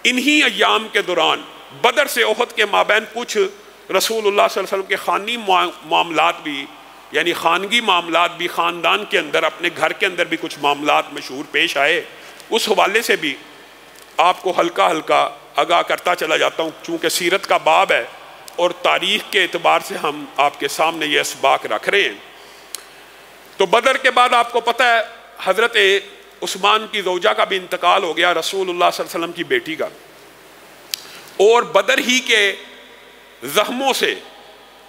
انہی ایام کے دوران بدر سے احد کے مابین کچھ رسول اللہ صلی اللہ علیہ وسلم کے خانی معاملات بھی، یعنی خانگی معاملات بھی، خاندان کے اندر، اپنے گھر کے اندر بھی کچھ معاملات مشہور پیش آئے. اس حوالے سے بھی آپ کو ہلکا ہلکا آگاہ کرتا چلا جاتا ہوں، چونکہ سیرت کا باب ہے اور تاریخ کے اعتبار سے ہم آپ کے سامنے یہ اسباق رکھ رہے ہیں. تو بدر کے بعد آپ کو پتہ ہے حضرت عثمان کی زوجہ کا بھی انتقال ہو گیا، رسول اللہ صلی اللہ علیہ وسلم کی بیٹی کا. اور بدر ہی کے زخموں سے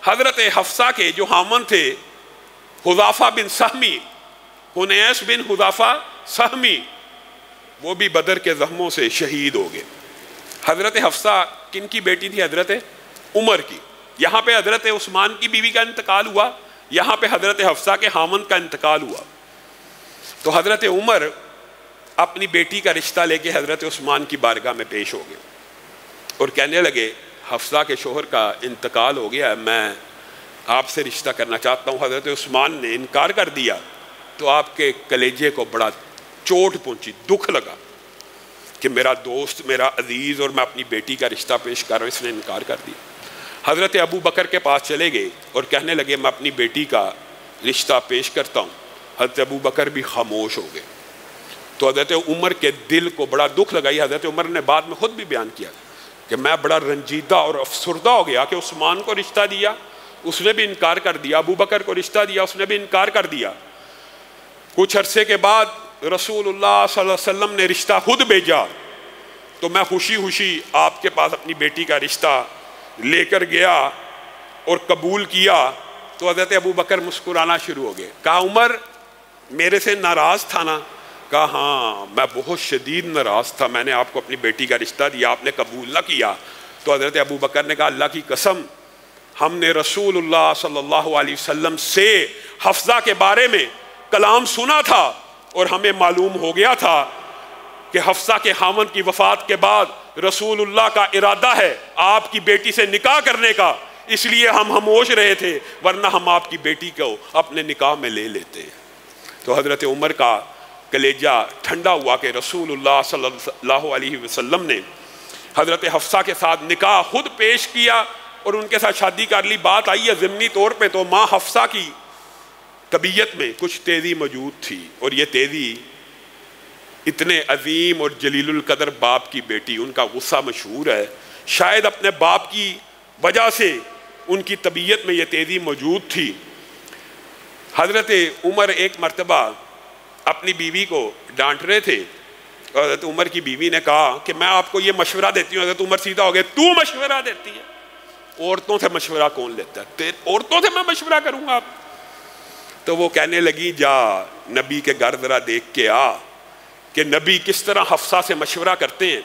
حضرت حفصہ کے جو حامن تھے حذافہ بن سہمی، حنیس بن حذافہ سہمی، وہ بھی بدر کے زخموں سے شہید ہو گئے. حضرت حفصہ کن کی بیٹی تھی؟ حضرت عمر کی. یہاں پہ حضرت عثمان کی بیوی کا انتقال ہوا، یہاں پہ حضرت حفصہ کے حامن کا انتقال ہوا. تو حضرت عمر اپنی بیٹی کا رشتہ لے کے حضرت عثمان کی بارگاہ میں پیش ہو گئے اور کہنے لگے حفصہ کے شوہر کا انتقال ہو گیا ہے، میں آپ سے رشتہ کرنا چاہتا ہوں. حضرت عثمان نے انکار کر دیا تو آپ کے کلیجے کو بڑا چوٹ پہنچی، دکھ لگا کہ میرا دوست، میرا عزیز، اور میں اپنی بیٹی کا رشتہ پیش کر رہا ہوں، اس نے انکار کر دیا. حضرت ابو بکر کے پاس چلے گئے اور کہنے لگے میں اپنی بیٹی کا رشتہ پیش کرتا ہوں. حضرت ابو بکر بھی خاموش ہو گئے. تو حضرت عمر کے دل کو بڑا دکھ لگائی. حضرت عمر نے بعد میں خود بھی بیان کیا کہ میں بڑا رنجیدہ اور افسردہ ہو گیا کہ عثمان کو رشتہ دیا، اس نے بھی انکار کر دیا، ابو بکر کو رشتہ دیا، اس نے بھی انکار کر دیا. کچھ عرصے کے بعد رسول اللہ صلی اللہ علیہ وسلم نے رشتہ خود بھیجا تو میں خوشی خوشی آپ کے پاس اپنی بیٹی کا رشتہ لے کر گیا اور قبول کیا. تو حضرت ابو بکر مسکرانا شروع ہو گئے. کہا عمر میرے سے ناراض تھا نا؟ کہا ہاں میں بہت شدید ناراض تھا، میں نے آپ کو اپنی بیٹی کا رشتہ دیا، آپ نے قبول نہ کیا. تو حضرت ابو بکر نے کہا اللہ کی قسم، ہم نے رسول اللہ صلی اللہ علیہ وسلم سے حفصہ کے بارے میں کلام سنا تھا اور ہمیں معلوم ہو گیا تھا کہ حفصہ کے خاوند کی وفات کے بعد رسول اللہ کا ارادہ ہے آپ کی بیٹی سے نکاح کرنے کا، اس لیے ہم خاموش رہے تھے، ورنہ ہم آپ کی بیٹی کو اپنے نکاح میں لے لیتے. تو حضرت عمر کا کلیجہ ٹھنڈا ہوا کہ رسول اللہ صلی اللہ علیہ وسلم نے حضرت حفصہ کے ساتھ نکاح خود پیش کیا اور ان کے ساتھ شادی کر لی. بات آئی ہے ضمنی طور پہ تو ماں حفصہ کی طبیعت میں کچھ تیزی موجود تھی، اور یہ تیزی اتنے عظیم اور جلیل القدر باپ کی بیٹی، ان کا غصہ مشہور ہے، شاید اپنے باپ کی وجہ سے ان کی طبیعت میں یہ تیزی موجود تھی. حضرت عمر ایک مرتبہ اپنی بیوی کو ڈانٹ رہے تھے اور حضرت عمر کی بیوی نے کہا کہ میں آپ کو یہ مشورہ دیتی ہوں. حضرت عمر سیدھا ہو گئے، تو مشورہ دیتی ہے؟ عورتوں سے مشورہ کون لیتا ہے؟ عورتوں سے میں مشورہ کروں گا؟ تو وہ کہنے لگی جا نبی کے گھر ذرا دیکھ کے آ کہ نبی کس طرح حفصہ سے مشورہ کرتے ہیں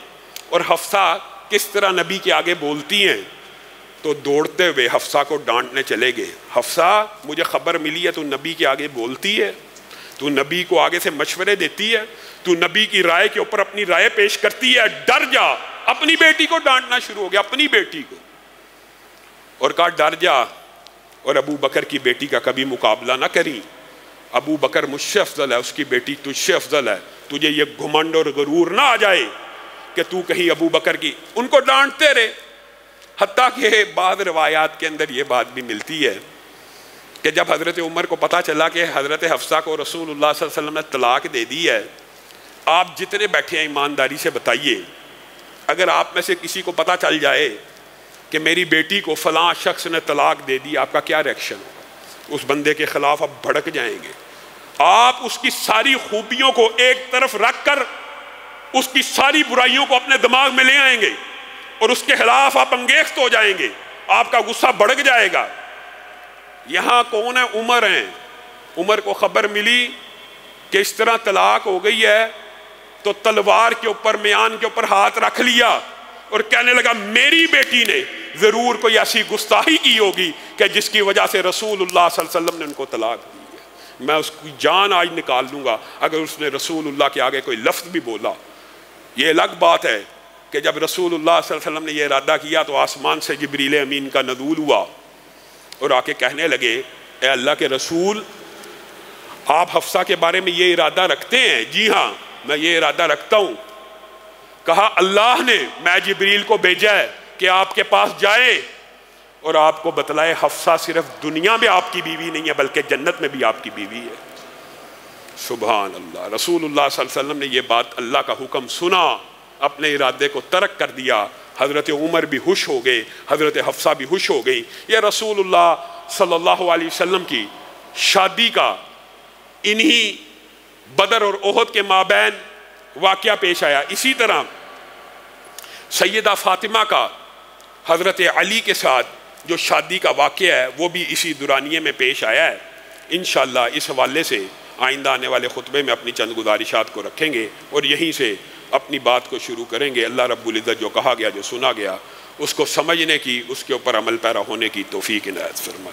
اور حفصہ کس طرح نبی کے آگے بولتی ہیں. تو دوڑتے ہوئے حفصہ کو ڈانٹنے چلے گئے. حفصہ مجھے خبر ملی ہے تو نبی کے آگے بولتی ہے، تو نبی کو آگے سے مشورے دیتی ہے، تو نبی کی رائے کے اوپر اپنی رائے پیش کرتی ہے، ڈر جا. اپنی بیٹی کو ڈانٹنا شروع ہو گیا، اپنی بیٹی کو، اور کہا ڈر جا اور ابو بکر کی بیٹی کا کبھی مقابلہ نہ کری. ابو بکر مجھ سے افضل ہے، اس کی بیٹی تجھ سے افضل ہے. تجھے یہ گھمنڈ اور غرور نہ آ جائے کہ تو کہیں ابو بکر کی. ان کو ڈانٹتے رہے، حتیٰ کہ بعض روایات کے اندر یہ بات بھی ملتی ہے کہ جب حضرت عمر کو پتہ چلا کہ حضرت حفصہ کو رسول اللہ صلی اللہ علیہ وسلم نے طلاق دے دی ہے، آپ جتنے بیٹھے ہیں ایمانداری سے بتائیے، اگر آپ میں سے کسی کو پتہ چل جائے کہ میری بیٹی کو فلاں شخص نے طلاق دے دی، آپ کا کیا ریئیکشن ہوگا؟ اس بندے کے خلاف آپ بھڑک جائیں گے، آپ اس کی ساری خوبیوں کو ایک طرف رکھ کر اس کی ساری برائیوں کو اپنے دماغ میں لے آئیں گے اور اس کے خلاف آپ انگیخت ہو جائیں گے، آپ کا غصہ بڑھ جائے گا. یہاں کون ہے؟ عمر ہیں. عمر کو خبر ملی کہ اس طرح طلاق ہو گئی ہے تو تلوار کے اوپر، میان کے اوپر ہاتھ رکھ لیا اور کہنے لگا میری بیٹی نے ضرور کوئی ایسی گستاخی کی ہوگی کہ جس کی وجہ سے رسول اللہ صلی اللہ علیہ وسلم نے ان کو طلاق دی ہے. میں اس کی جان آج نکال لوں گا اگر اس نے رسول اللہ کے آگے کوئی لفظ بھی بولا. یہ الگ بات ہے کہ جب رسول اللہ صلی اللہ علیہ وسلم نے یہ ارادہ کیا تو آسمان سے جبریل امین کا نزول ہوا اور آ کے کہنے لگے اے اللہ کے رسول، آپ حفصہ کے بارے میں یہ ارادہ رکھتے ہیں؟ جی ہاں میں یہ ارادہ رکھتا ہوں. کہا اللہ نے میں جبریل کو بھیجا ہے کہ آپ کے پاس جائے اور آپ کو بتلائے حفصہ صرف دنیا میں آپ کی بیوی نہیں ہے بلکہ جنت میں بھی آپ کی بیوی ہے۔ سبحان اللہ۔ رسول اللہ صلی اللہ علیہ وسلم نے یہ بات اللہ کا حکم سنا، اپنے ارادے کو ترک کر دیا۔ حضرت عمر بھی خوش ہو گئے، حضرت حفصہ بھی خوش ہو گئی۔ یہ رسول اللہ صلی اللہ علیہ وسلم کی شادی کا انہی بدر اور احد کے مابین واقعہ پیش آیا۔ اسی طرح سیدہ فاطمہ کا حضرت علی کے ساتھ جو شادی کا واقعہ ہے وہ بھی اسی دورانیے میں پیش آیا ہے۔ انشاءاللہ اس حوالے سے آئندہ آنے والے خطبے میں اپنی چند گزارشات کو رکھیں گے اور یہیں سے اپنی بات کو شروع کریں گے۔ اللہ رب العزت جو کہا گیا، جو سنا گیا، اس کو سمجھنے کی، اس کے اوپر عمل پیرا ہونے کی توفیق عنایت فرمائے۔